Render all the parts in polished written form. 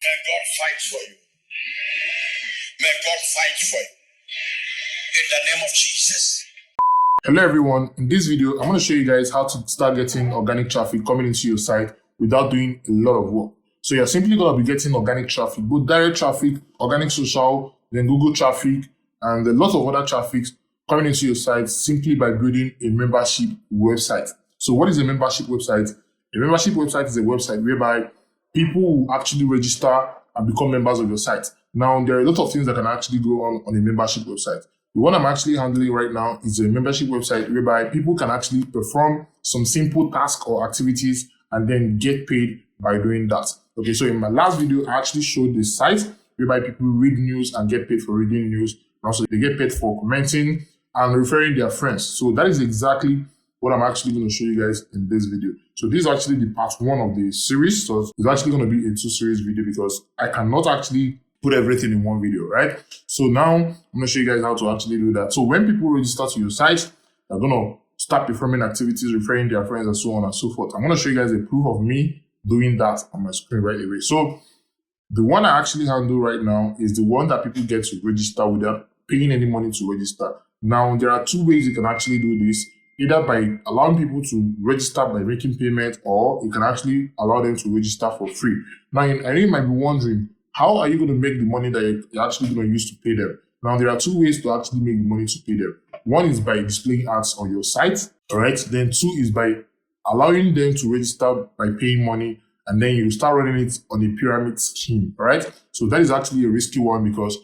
May God fight for you. May God fight for you. In the name of Jesus. Hello everyone, in this video I'm going to show you guys how to start getting organic traffic coming into your site without doing a lot of work. So you're simply going to be getting organic traffic, both direct traffic, organic social, then Google traffic, and a lot of other traffic coming into your site simply by building a membership website. So what is a membership website? A membership website is a website whereby people will actually register and become members of your site. Now, there are a lot of things that can actually go on a membership website. The one I'm actually handling right now is a membership website whereby people can actually perform some simple tasks or activities and then get paid by doing that. Okay, so in my last video, I actually showed the site whereby people read news and get paid for reading news. And also, they get paid for commenting and referring their friends. So that is exactly what I'm actually going to show you guys in this video. So this is actually the part 1 of the series. So it's actually going to be a 2-series video because I cannot actually put everything in one video, right? So now I'm going to show you guys how to actually do that. So when people register to your site, they're going to start performing activities, referring their friends and so on and so forth. I'm going to show you guys a proof of me doing that on my screen right away. So the one I actually handle right now is the one that people get to register without paying any money to register. Now, there are 2 ways you can actually do this, either by allowing people to register by making payment, or you can actually allow them to register for free. Now, I know you might be wondering, how are you going to make the money that you're actually going to use to pay them? Now, there are 2 ways to actually make the money to pay them. One is by displaying ads on your site, all right? Then 2 is by allowing them to register by paying money, and then you start running it on a pyramid scheme, all right? So that is actually a risky one because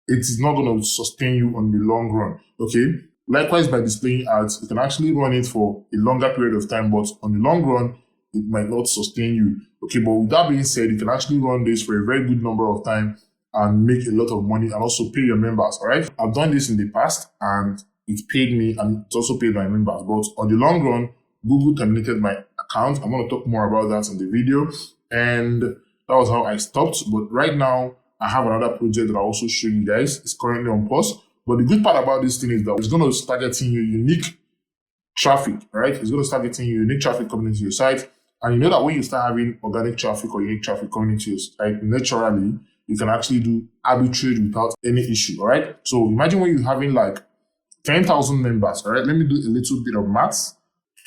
it is not going to sustain you on the long run, okay? Likewise, by displaying ads, you can actually run it for a longer period of time, but on the long run, it might not sustain you. Okay, but with that being said, you can actually run this for a very good number of time and make a lot of money and also pay your members, all right? I've done this in the past and it paid me and it also paid my members. But on the long run, Google terminated my account. I'm going to talk more about that in the video. And that was how I stopped. But right now, I have another project that I'll also show you guys. It's currently on pause. But the good part about this thing is that it's going to start getting you unique traffic, right? It's going to start getting you unique traffic coming into your site. And you know that when you start having organic traffic or unique traffic coming into your site, naturally, you can actually do arbitrage without any issue, all right? So imagine when you're having like 10,000 members, all right? Let me do a little bit of maths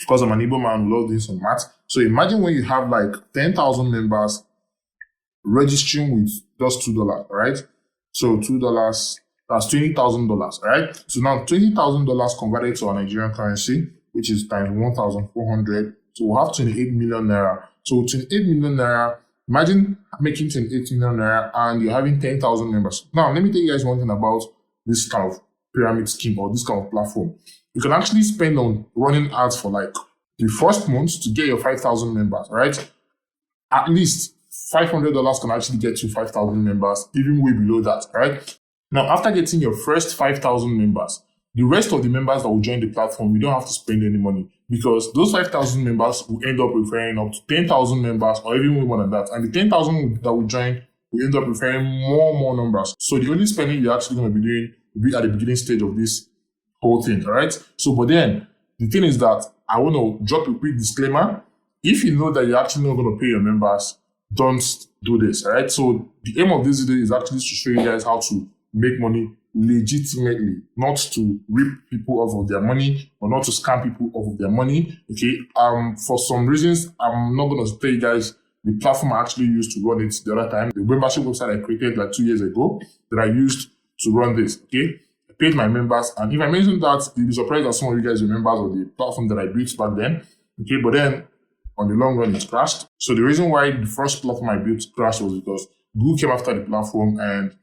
because I'm an Igbo man who loves doing some maths. So imagine when you have like 10,000 members registering with just $2, all right? So $2, that's $20,000, all right? So now $20,000 converted to our Nigerian currency, which is times 1,400. So we'll have 28 million naira. So 28 million naira, imagine making 28 million naira and you're having 10,000 members. Now, let me tell you guys one thing about this kind of pyramid scheme or this kind of platform. You can actually spend on running ads for like the first month to get your 5,000 members, right? At least $500 can actually get you 5,000 members, even way below that, right? Now, after getting your first 5,000 members, the rest of the members that will join the platform, you don't have to spend any money because those 5,000 members will end up referring up to 10,000 members or even more than that. And the 10,000 that will join will end up referring more numbers. So the only spending you're actually going to be doing will be at the beginning stage of this whole thing, all right? So, but then the thing is that I want to drop a quick disclaimer. If you know that you're actually not going to pay your members, don't do this, all right? So the aim of this video is actually to show you guys how to make money legitimately, not to rip people off of their money or not to scam people off of their money. Okay. For some reasons, I'm not going to tell you guys the platform I actually used to run it the other time, the membership website I created like 2 years ago that I used to run this. Okay. I paid my members, and if I mention that, you'll be surprised that some of you guys are members of the platform that I built back then. Okay, but then on the long run, it crashed. So the reason why the first platform I built crashed was because Google came after the platform and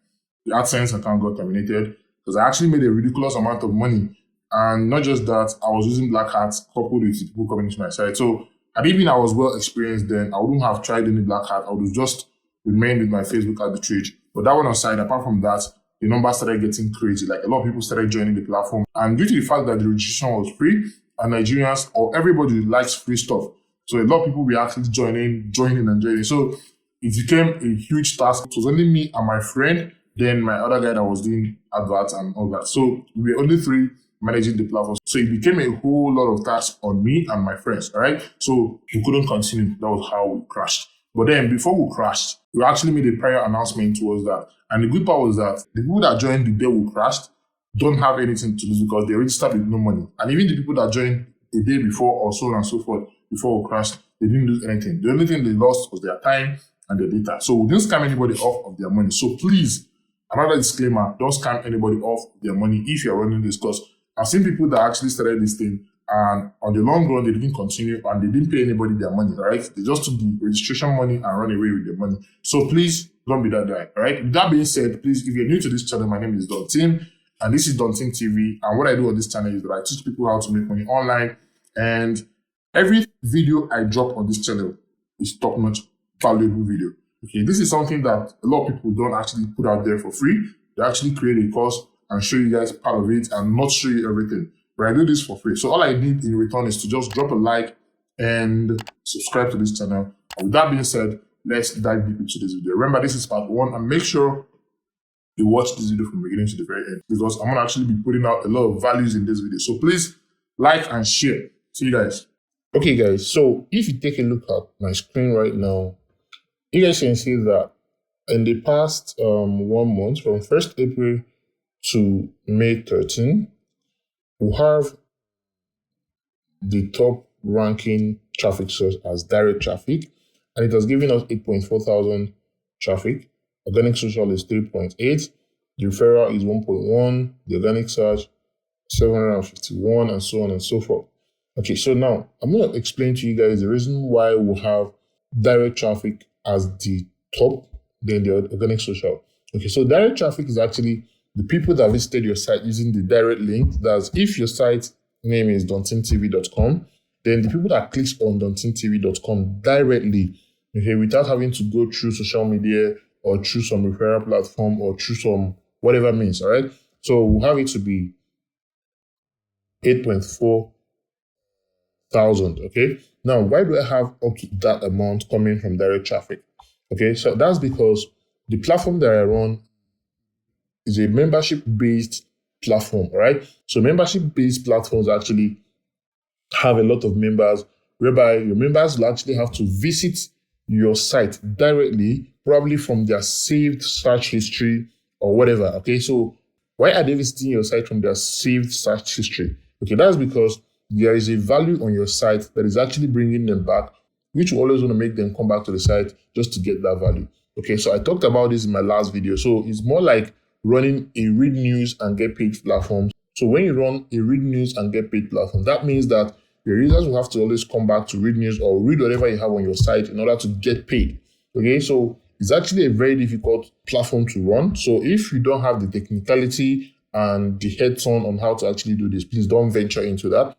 the AdSense account got terminated because I actually made a ridiculous amount of money. And not just that, I was using black hats coupled with people coming into my site. So even I was well experienced then, I wouldn't have tried any black hat. I would have just remained with my Facebook arbitrage. But that one aside, apart from that, the numbers started getting crazy. Like a lot of people started joining the platform. And due to the fact that the registration was free and Nigerians or everybody likes free stuff. So a lot of people were actually joining. So it became a huge task. It was only me and my friend, then my other guy that was doing adverts and all that. So we were only 3 managing the platform. So it became a whole lot of tasks on me and my friends, all right? So we couldn't continue. That was how we crashed. But then before we crashed, we actually made a prior announcement towards that. And the good part was that the people that joined the day we crashed don't have anything to lose because they registered with no money. And even the people that joined a day before or so on and so forth, before we crashed, they didn't lose anything. The only thing they lost was their time and their data. So we didn't scam anybody off of their money. So please, another disclaimer, don't scam anybody off their money if you're running this, because I've seen people that actually started this thing and on the long run, they didn't continue and they didn't pay anybody their money, right? They just took the registration money and run away with their money. So please don't be that guy, all right? With that being said, please, if you're new to this channel, my name is Don Tim and this is Don Tim TV. And what I do on this channel is that I teach people how to make money online. And every video I drop on this channel is top-notch, valuable video. Okay, this is something that a lot of people don't actually put out there for free. They actually create a course and show you guys part of it and not show you everything. But I do this for free. So all I need in return is to just drop a like and subscribe to this channel. And with that being said, let's dive deep into this video. Remember, this is part 1 and make sure you watch this video from the beginning to the very end because I'm gonna actually be putting out a lot of values in this video. So please like and share. See you guys. Okay guys, so if you take a look at my screen right now, you guys can see that in the past 1 month, from 1st April to May 13, we have the top ranking traffic source as direct traffic, and it has given us 8.4 thousand traffic. Organic social is 3.8, the referral is 1.1, the organic search 751, and so on and so forth. Okay, so now I'm going to explain to you guys the reason why we have direct traffic as the top, then the organic social. Okay, so direct traffic is actually the people that visited your site using the direct link. That's if your site name is dontimtv.com, then the people that clicks on dontimtv.com directly, okay, without having to go through social media or through some referral platform or through some whatever means, all right? So we'll have it to be 8.4 thousand, okay? Now, why do I have up to that amount coming from direct traffic? Okay, so that's because the platform that I run is a membership-based platform, right? So membership-based platforms actually have a lot of members, whereby your members will actually have to visit your site directly, probably from their saved search history or whatever, okay? So why are they visiting your site from their saved search history? Okay, that's because there is a value on your site that is actually bringing them back, which will always want to make them come back to the site just to get that value. Okay, so I talked about this in my last video. So it's more like running a read news and get paid platform. So when you run a read news and get paid platform, that means that your users will have to always come back to read news or read whatever you have on your site in order to get paid. Okay, so it's actually a very difficult platform to run. So if you don't have the technicality and the heads-on on how to actually do this, please don't venture into that.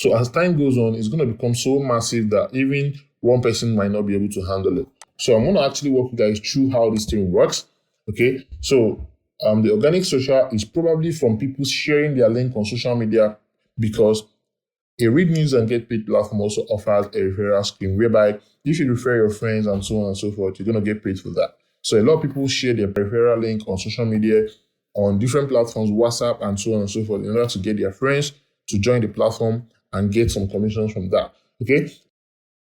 So as time goes on, it's going to become so massive that even one person might not be able to handle it. So I'm going to actually walk you guys through how this thing works. Okay, so the organic social is probably from people sharing their link on social media, because a read news and get paid platform also offers a referral scheme whereby if you refer your friends and so on and so forth, you're going to get paid for that. So a lot of people share their referral link on social media, on different platforms, WhatsApp and so on and so forth, in order to get their friends to join the platform and get some commissions from that. Okay,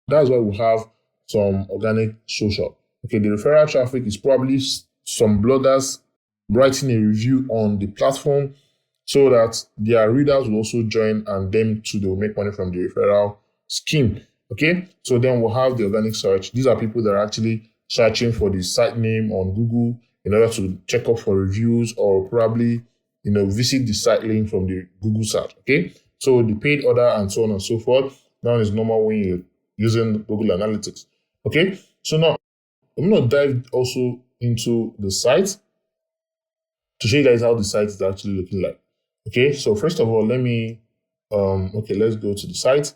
that's why we have some organic social. Okay, the referral traffic is probably some bloggers writing a review on the platform so that their readers will also join and them too, they will make money from the referral scheme. Okay, so then we'll have the organic search. These are people that are actually searching for the site name on Google in order to check up for reviews or probably, visit the site link from the Google search. Okay, so the paid order and so on and so forth, now is normal when you're using Google Analytics. Okay, so now I'm going to dive also into the site to show you guys how the site is actually looking like. Okay, so first of all, let me, let's go to the site.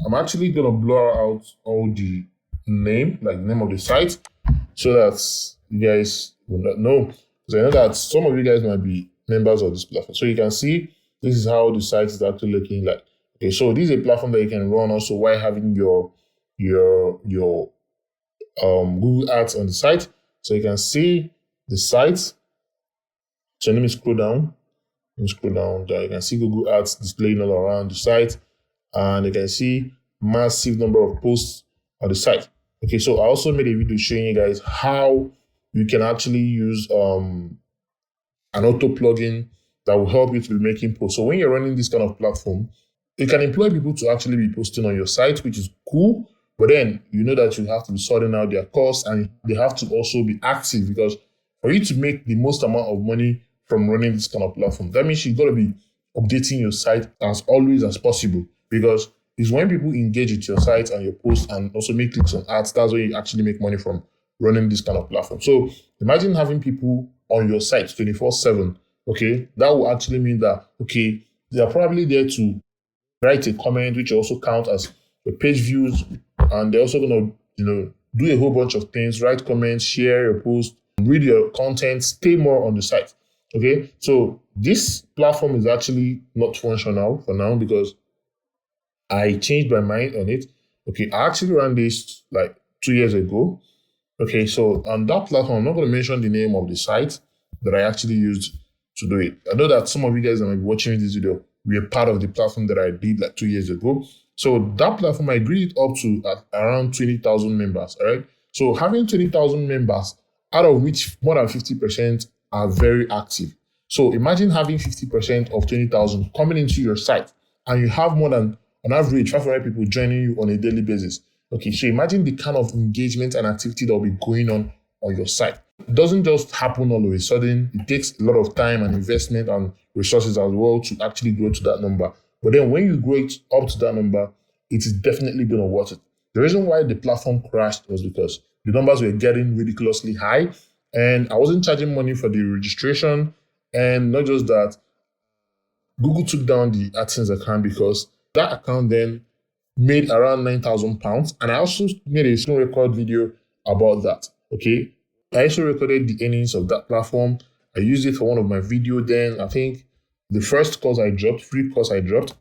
I'm actually going to blur out all the name, like the name of the site, so that you guys will not know. Because I know that some of you guys might be members of this platform. So you can see this is how the site is actually looking like. Okay, so this is a platform that you can run also while having your Google Ads on the site. So you can see the site. So let me scroll down. There you can see Google Ads displaying all around the site, and you can see massive number of posts on the site. Okay, so I also made a video showing you guys how you can actually use an auto plugin that will help you to be making posts. So when you're running this kind of platform, you can employ people to actually be posting on your site, which is cool. But then you know that you have to be sorting out their costs and they have to also be active, because for you to make the most amount of money from running this kind of platform, that means you've got to be updating your site as always as possible, because it's when people engage with your site and your post and also make clicks on ads, that's when you actually make money from running this kind of platform. So imagine having people on your site 24/7. Okay, that will actually mean that, okay, they are probably there to write a comment, which also count as the page views, and they're also gonna, do a whole bunch of things, write comments, share your post, read your content, stay more on the site. Okay, so this platform is actually not functional for now because I changed my mind on it. Okay, I actually ran this like 2 years ago. Okay, so on that platform, I'm not going to mention the name of the site that I actually used to do it. I know that some of you guys that might be watching this video, we are part of the platform that I did like 2 years ago. So that platform, I grew it up to around 20,000 members, all right? So having 20,000 members, out of which more than 50% are very active. So imagine having 50% of 20,000 coming into your site, and you have more than, on average, 500 people joining you on a daily basis. Okay, so imagine the kind of engagement and activity that will be going on your site. It doesn't just happen all of a sudden. It takes a lot of time and investment and resources as well to actually grow to that number. But then when you grow it up to that number, it is definitely going to worth it. The reason why the platform crashed was because the numbers were getting ridiculously high, and I wasn't charging money for the registration. And not just that, Google took down the AdSense account because that account then made around £9,000. And I also made a screen record video about that. Okay. I also recorded the earnings of that platform. I used it for one of my videos then. I think the first course I dropped, free course I dropped,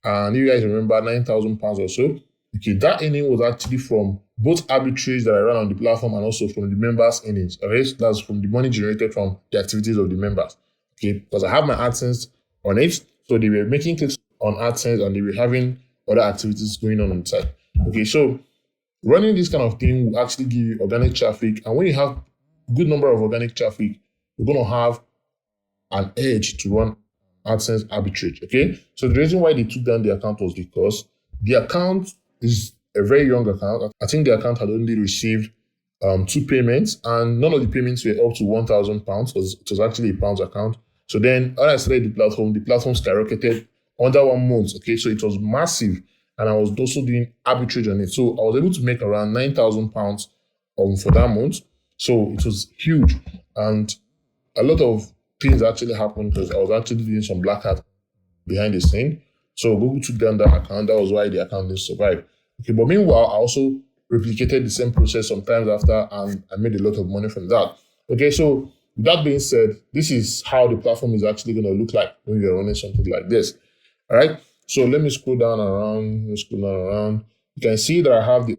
and you guys remember £9,000 or so. Okay, that earning was actually from both arbitrage that I ran on the platform and also from the members' earnings. Okay, so that's from the money generated from the activities of the members. Okay, because I have my AdSense on it, so they were making clicks on AdSense and they were having other activities going on the side. Okay, so running this kind of thing will actually give you organic traffic, and when you have a good number of organic traffic, you're going to have an edge to run AdSense arbitrage. Okay, so the reason why they took down the account was because the account is a very young account. I think the account had only received 2 payments, and none of the payments were up to £1,000 because it was actually a pounds account. So then when I started the platform skyrocketed under 1 month. Okay, so it was massive, and I was also doing arbitrage on it. So I was able to make around £9,000 for that month. So it was huge, and a lot of things actually happened because I was actually doing some black hat behind the scene. So Google took down that account. That was why the account didn't survive. Okay, but meanwhile, I also replicated the same process sometimes after, and I made a lot of money from that. Okay, so with that being said, this is how the platform is actually going to look like when you're running something like this. All right, so let me scroll down around. You can see that I have the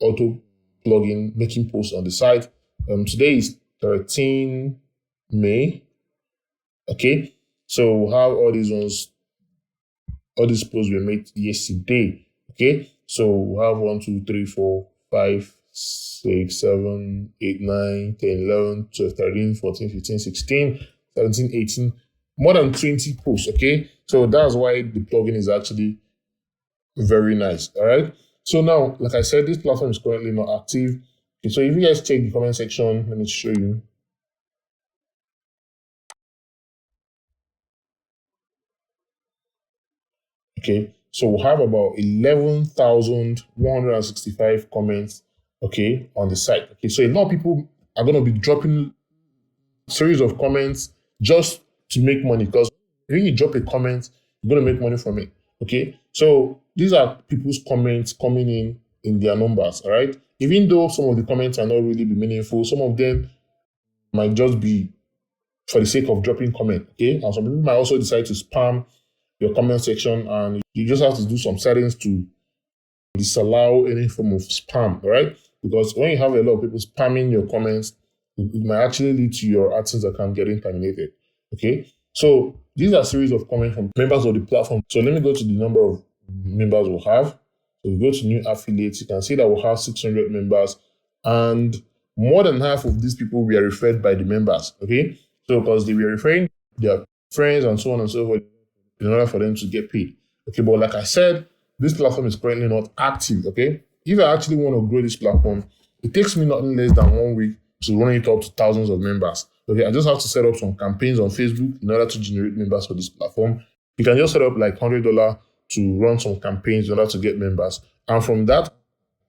auto plugin making posts on the site. Today is 13 May. Okay, so we have all these posts were made yesterday. Okay, so we have 1, 2, 3, 4, 5, 6, 7, 8, 9, 10, 11, 12, 13, 14, 15, 16, 17, 18, more than 20 posts. Okay, so that's why the plugin is actually very nice. All right, so now, like I said, this platform is currently not active. Okay, so if you guys check the comment section, let me show you. Okay, so we have about 11,165 comments, okay, on the site. Okay, so a lot of people are going to be dropping series of comments just to make money, because when you drop a comment, you're going to make money from it. Okay, so these are people's comments coming in their numbers. All right, even though some of the comments are not really be meaningful, some of them might just be for the sake of dropping comment. Okay, and some people might also decide to spam your comment section, and you just have to do some settings to disallow any form of spam, right? Because when you have a lot of people spamming your comments, it might actually lead to your AdSense account getting terminated. Okay, so these are a series of comments from members of the platform. So let me go to the number of members we have. So we go to new affiliates. You can see that we have 600 members, and more than half of these people were referred by the members. Okay, so because they were referring their friends and so on and so forth in order for them to get paid. Okay, but like I said, this platform is currently not active. Okay, if I actually want to grow this platform, it takes me nothing less than 1 week to run it up to thousands of members. Okay, I just have to set up some campaigns on Facebook in order to generate members for this platform. You can just set up like $100 to run some campaigns in order to get members. And from that,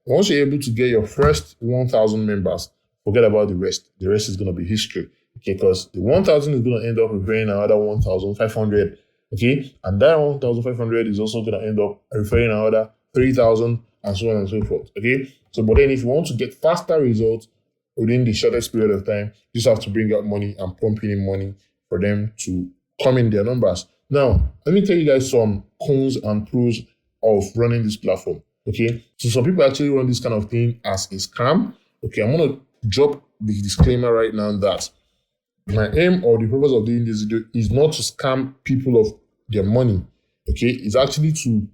once you're able to get your first 1,000 members, forget about the rest. The rest is going to be history. Okay, because the 1,000 is going to end up referring another 1,500. Okay, and that 1,500 is also going to end up referring another 3,000 and so on and so forth. Okay, so but then if you want to get faster results within the shortest period of time, you just have to bring out money and pump in money for them to come in their numbers. Now, let me tell you guys some cons and pros of running this platform. Okay, so some people actually run this kind of thing as a scam. Okay, I'm going to drop the disclaimer right now that my aim or the purpose of doing this video is not to scam people of their money. Okay, it's actually to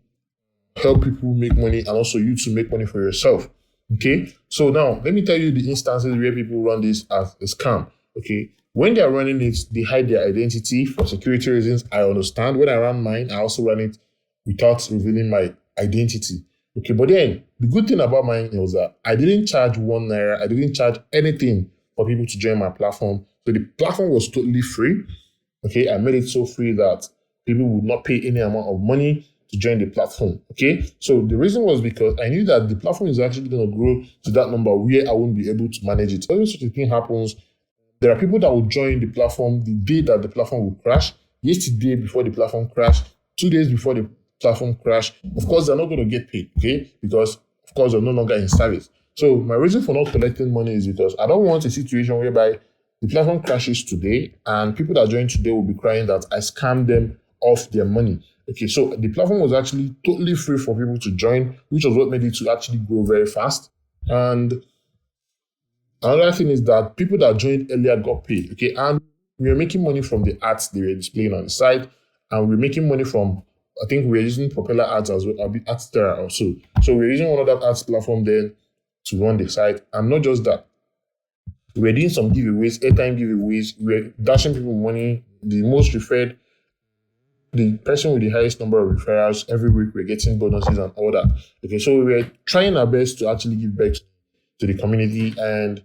help people make money and also you to make money for yourself. Okay, so now let me tell you the instances where people run this as a scam. Okay, when they are running it, they hide their identity for security reasons. I understand. When I ran mine, I also ran it without revealing my identity. Okay, but then the good thing about mine was that I didn't charge ₦1. I didn't charge anything for people to join my platform. So the platform was totally free. Okay, I made it so free that people would not pay any amount of money to join the platform. Okay, so the reason was because I knew that the platform is actually going to grow to that number where I won't be able to manage it. When such a thing happens, there are people that will join the platform the day that the platform will crash, yesterday before the platform crashed, 2 days before the platform crashed. Of course, they're not going to get paid, okay? Because, of course, they're no longer in service. So my reason for not collecting money is because I don't want a situation whereby the platform crashes today and people that join today will be crying that I scammed them off their money. Okay, so the platform was actually totally free for people to join, which was what made it to actually grow very fast. And another thing is that people that joined earlier got paid. Okay, and we were making money from the ads they were displaying on the site, and we were making money from, I think we were using popular ads as well, a bit AdStara also. So we were using one of that ads platform then to run the site, and not just that. We were doing some giveaways, airtime giveaways. We were dashing people money. The most referred, the person with the highest number of referrals every week, we're getting bonuses and all that. Okay, so we were trying our best to actually give back to the community, and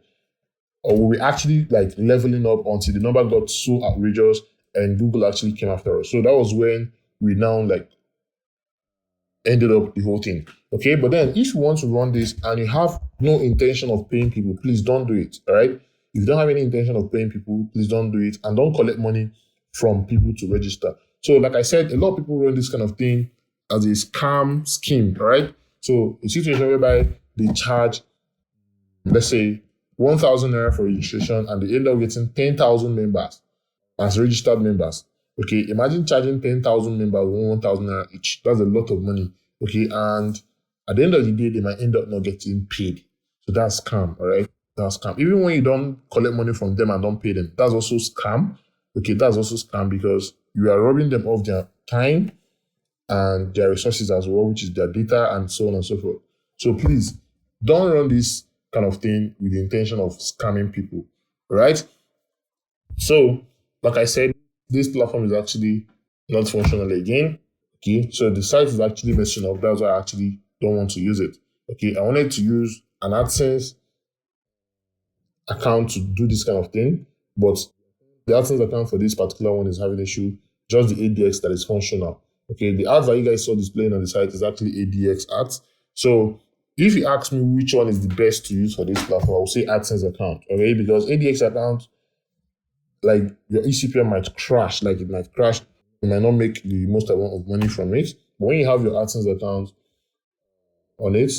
we were actually like leveling up until the number got so outrageous and Google actually came after us. So that was when we now like ended up the whole thing. Okay, but then if you want to run this and you have no intention of paying people, please don't do it. All right, if you don't have any intention of paying people, please don't do it, and don't collect money from people to register. So like I said, a lot of people run this kind of thing as a scam scheme. All right, so a situation whereby they charge, let's say, 1,000 naira for registration and they end up getting 10,000 members as registered members. Okay, imagine charging 10,000 members 1,000 naira each. That's a lot of money. Okay, and at the end of the day, they might end up not getting paid. So that's scam, all right? That's scam. Even when you don't collect money from them and don't pay them, that's also scam. Okay, that's also scam because you are robbing them of their time and their resources as well, which is their data and so on and so forth. So please, don't run this kind of thing with the intention of scamming people, right? So, like I said, this platform is actually not functional again. Okay, so the site is actually messing up. That's why I actually don't want to use it. Okay, I wanted to use an AdSense account to do this kind of thing, but the AdSense account for this particular one is having an issue. Just the ADX that is functional. Okay, the ads that you guys saw displaying on the site is actually ADX ads. So if you ask me which one is the best to use for this platform, I will say AdSense account. Okay, because ADX account, like your eCPM might crash, like it might crash. You might not make the most amount of money from it. But when you have your AdSense account on it,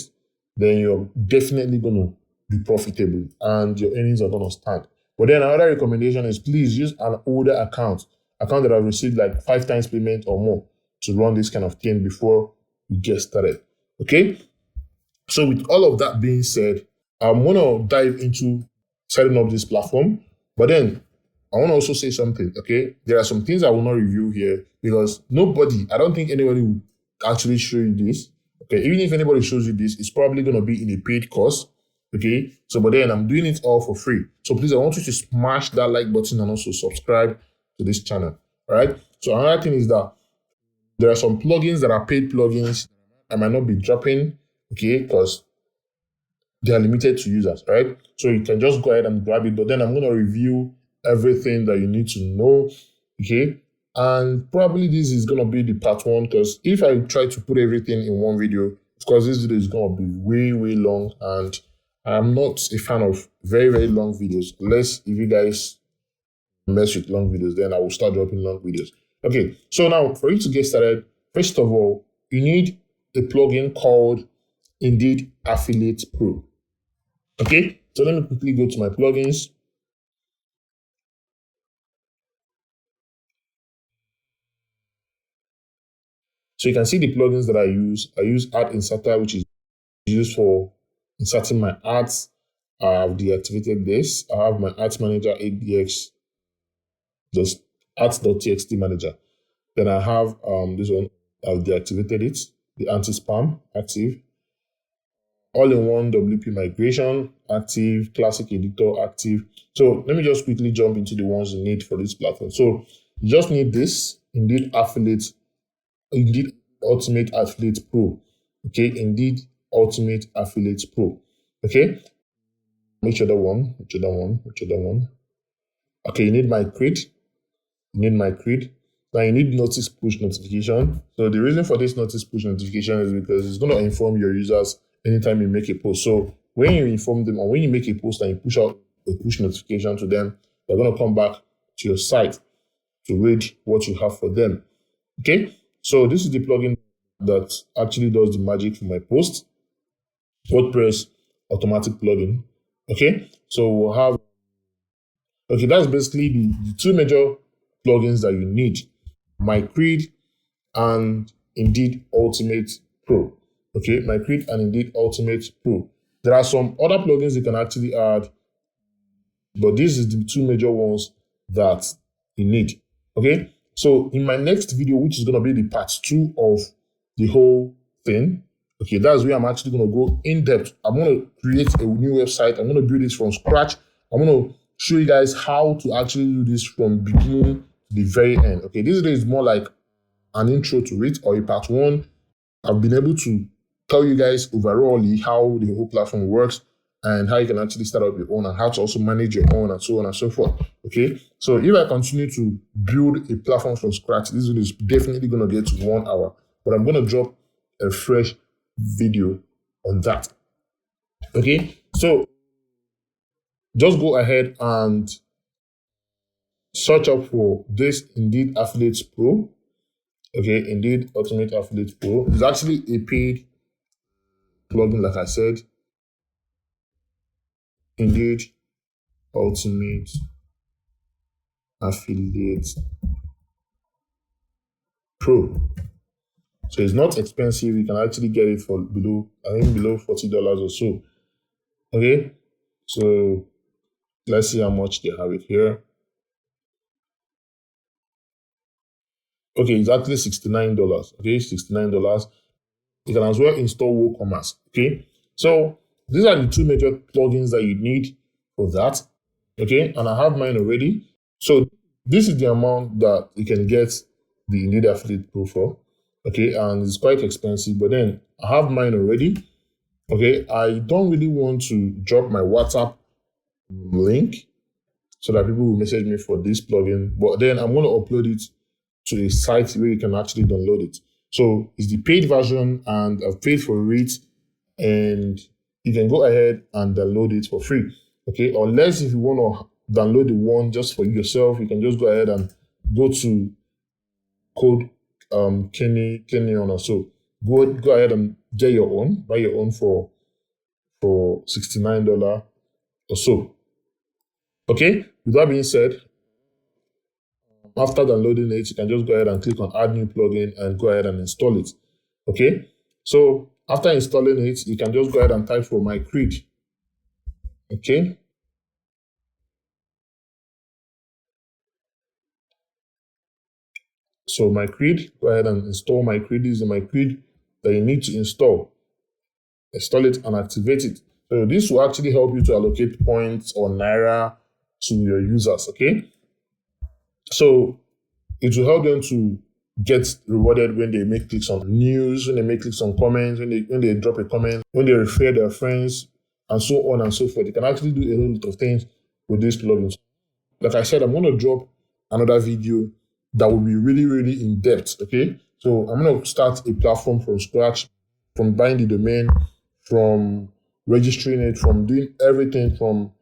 then you're definitely going to be profitable and your earnings are going to stand. But then another recommendation is please use an older account that have received like 5 times payment or more to run this kind of thing before you get started. Okay? So with all of that being said, I'm going to dive into setting up this platform. But then I want to also say something, okay? There are some things I will not review here because I don't think anybody will actually show you this Okay, even if anybody shows you this, it's probably going to be in a paid course. Okay, so but then I'm doing it all for free. So please, I want you to smash that like button and also subscribe to this channel. All right. So another thing is that there are some plugins that are paid plugins I might not be dropping, okay, because they are limited to users, right? So you can just go ahead and grab it, but then I'm going to review everything that you need to know, okay? And probably this is going to be the part one, because if I try to put everything in one video, of course, this video is going to be way, way long, and I'm not a fan of very, very long videos. Unless if you guys mess with long videos, then I will start dropping long videos. Okay, so now for you to get started, first of all, you need a plugin called Indeed Affiliate Pro. Okay, so let me quickly go to my plugins. So you can see the plugins that I use. I use Ad Inserter, which is used for inserting my ads. I've deactivated this. I have my Ads Manager ADX, just ads.txt manager. Then I have this one. I've deactivated it. The anti-spam active. All-in-one WP migration active. Classic editor active. So let me just quickly jump into the ones you need for this platform. So you just need this Indeed Ultimate Affiliate Pro. Okay, Indeed Ultimate Affiliate Pro. Okay, which other one? Okay, you need my creed. Now you need notice push notification. So the reason for this notice push notification is because it's going to inform your users anytime you make a post. So when you inform them, or when you make a post and you push out a push notification to them, they're going to come back to your site to read what you have for them. Okay, so this is the plugin that actually does the magic for my post. WordPress automatic plugin. Okay, so we'll have, okay, that's basically the two major plugins that you need: My Creed and Indeed Ultimate Pro. Okay, My Creed and Indeed Ultimate Pro. There are some other plugins you can actually add, but these are the two major ones that you need. Okay, so in my next video, which is going to be the part 2 of the whole thing, okay, that's where I'm actually going to go in depth. I'm going to create a new website. I'm going to build this from scratch. I'm going to show you guys how to actually do this from beginning to the very end. Okay, this is more like an intro to it, or a part 1. I've been able to tell you guys overall how the whole platform works and how you can actually start up your own, and how to also manage your own, and so on and so forth. Okay, so if I continue to build a platform from scratch, this video is definitely going to get to 1 hour, but I'm going to drop a fresh video on that. Okay, so just go ahead and search up for this Indeed Affiliate Pro. Okay, Indeed Ultimate Affiliate Pro is actually a paid plugin, like I said. Indeed Ultimate Affiliate Pro. So it's not expensive. You can actually get it for below, I think below $40 or so. Okay, so let's see how much they have it here. Okay, it's actually $69. Okay, $69. You can as well install WooCommerce. Okay, so these are the two major plugins that you need for that. Okay, and I have mine already. So this is the amount that you can get the Indeed Affiliate Pro for. Okay, and it's quite expensive, but then I have mine already. Okay, I don't really want to drop my WhatsApp link so that people will message me for this plugin, but then I'm going to upload it to a site where you can actually download it. So it's the paid version, and I've paid for it, and you can go ahead and download it for free. Okay, unless if you want to download the one just for yourself, you can just go ahead and go to code Kenny on, or so. Go ahead and get your own, buy your own for $69 or so. Okay, with that being said, after downloading it, you can just go ahead and click on add new plugin and go ahead and install it. Okay, so after installing it, you can just go ahead and type for My Creed. Okay, so My Creed, go ahead and install My Creed. This is My Creed that you need to install it and activate it. So this will actually help you to allocate points or naira to your users, okay? So it will help them to get rewarded when they make clicks on news, when they make clicks on comments, when they drop a comment, when they refer their friends, and so on and so forth. You can actually do a whole lot of things with these plugins. Like I said, I'm going to drop another video that will be really, really in depth, okay? So I'm going to start a platform from scratch, from buying the domain, from registering it, from doing everything, from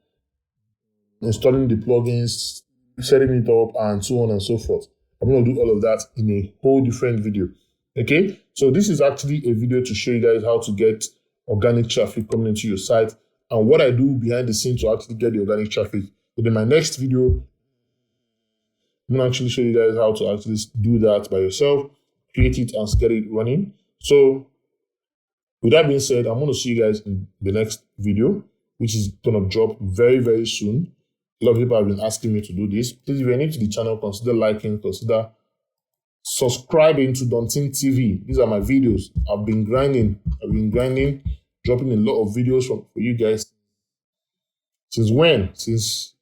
installing the plugins, setting it up, and so on and so forth. I'm going to do all of that in a whole different video, okay? So this is actually a video to show you guys how to get organic traffic coming into your site and what I do behind the scenes to actually get the organic traffic. But in my next video, I'm going to actually show you guys how to actually do that by yourself, create it and get it running. So with that being said, I'm going to see you guys in the next video, which is going to drop very, very soon. A lot of people have been asking me to do this. Please, if you're new to the channel, consider liking, consider subscribing to Daunting TV. These are my videos. I've been grinding, dropping a lot of videos for you guys. Since when? Since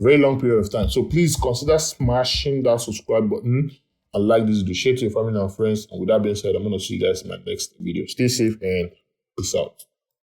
a very long period of time. So please consider smashing that subscribe button and like this video. Share to your family and friends. And with that being said, I'm going to see you guys in my next video. Stay safe and peace out.